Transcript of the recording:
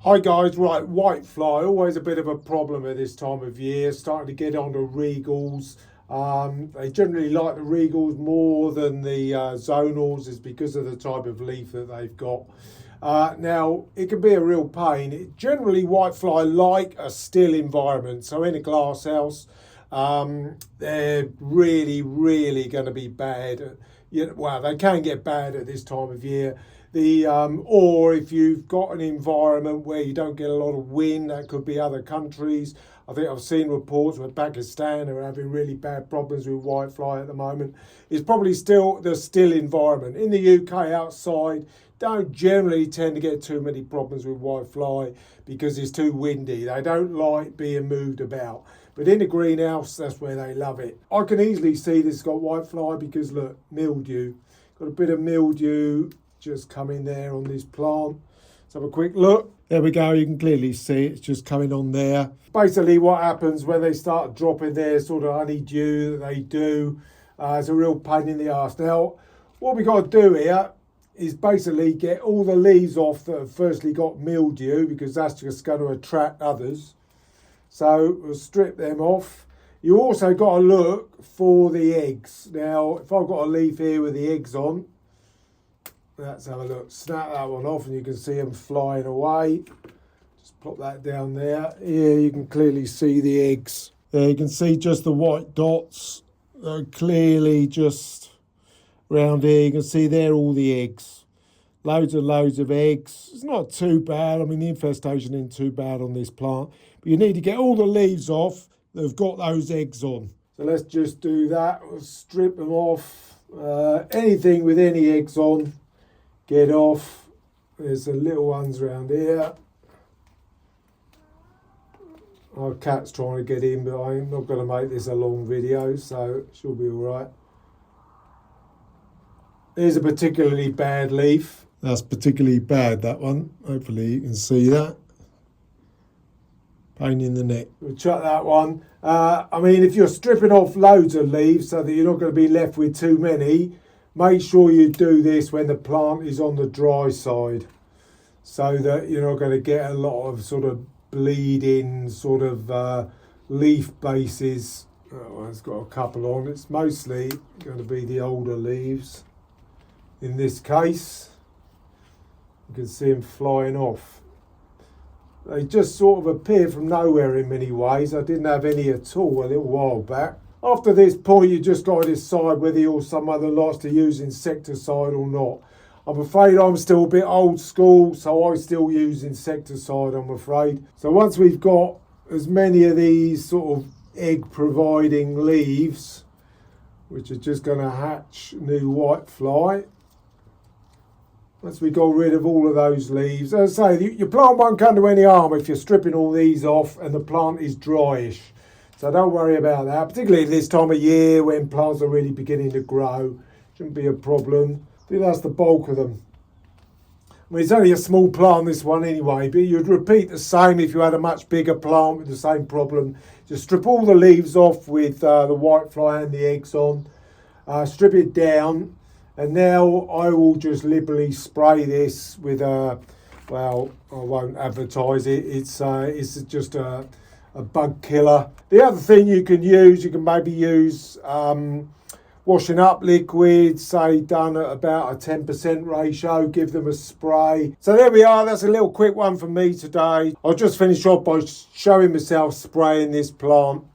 Hi guys, right, whitefly, always a bit of a problem at this time of year, starting to get onto regals. They generally like the regals more than the zonals, is because of the type of leaf that they've got. Now, it can be a real pain. Generally, whitefly like a still environment, so in a glass house, they're really going to be bad. Well, they can get bad at this time of year. Or if you've got an environment where you don't get a lot of wind, that could be other countries. I think I've seen reports where Pakistan are having really bad problems with whitefly at the moment. It's probably still the still environment. In the UK outside, don't generally tend to get too many problems with whitefly because it's too windy. They don't like being moved about. But in the greenhouse, that's where they love it. I can easily see this has got whitefly because look, mildew. Got a bit of mildew just coming there on this plant. Let's have a quick look. There we go, you can clearly see it's just coming on there. Basically what happens when they start dropping their sort of honeydew that they do, it's a real pain in the arse. Now, what we got to do here is basically get all the leaves off that have firstly got mildew, because that's just going to attract others. So we'll strip them off. You also got to look for the eggs. Now, if I've got a leaf here with the eggs on, let's have a look. Snap that one off and you can see them flying away. Just plop that down there. Here you can clearly see the eggs. There you can see just the white dots. They're clearly just around here. You can see there all the eggs. Loads and loads of eggs. It's not too bad. I mean, the infestation isn't too bad on this plant. But you need to get all the leaves off that have got those eggs on. So let's just do that. We'll strip them off. Anything with any eggs on, get off. There's the little ones around here. Our cat's trying to get in, but I'm not going to make this a long video, so it should be all right. There's a particularly bad leaf. That's particularly bad, that one. Hopefully you can see that. Pain in the neck. We'll chuck that one. I mean, if you're stripping off loads of leaves so that you're not going to be left with too many, make sure you do this when the plant is on the dry side, so that you're not going to get a lot of sort of bleeding sort of leaf bases. Oh, it's got a couple on. It's mostly going to be the older leaves. In this case, you can see them flying off. They just sort of appear from nowhere in many ways. I didn't have any at all a little while back. After this point, you just got to decide whether you or some other likes to use insecticide or not. I'm afraid I'm still a bit old school, so I still use insecticide, I'm afraid. So once we've got as many of these sort of egg-providing leaves, which are just going to hatch new whitefly, once we got rid of all of those leaves, as I say, your plant won't come to any harm if you're stripping all these off and the plant is dryish. So don't worry about that, particularly this time of year when plants are really beginning to grow. Shouldn't be a problem. I think that's the bulk of them. I mean, it's only a small plant, this one anyway, but you'd repeat the same if you had a much bigger plant with the same problem. Just strip all the leaves off with the whitefly and the eggs on. Strip it down. And now I will just liberally spray this with a, well, I won't advertise it. It's just a bug killer. The other thing you can maybe use washing up liquid, say done at about a 10% ratio, give them a spray. So there we are, that's a little quick one from me today. I'll just finish off by showing myself spraying this plant.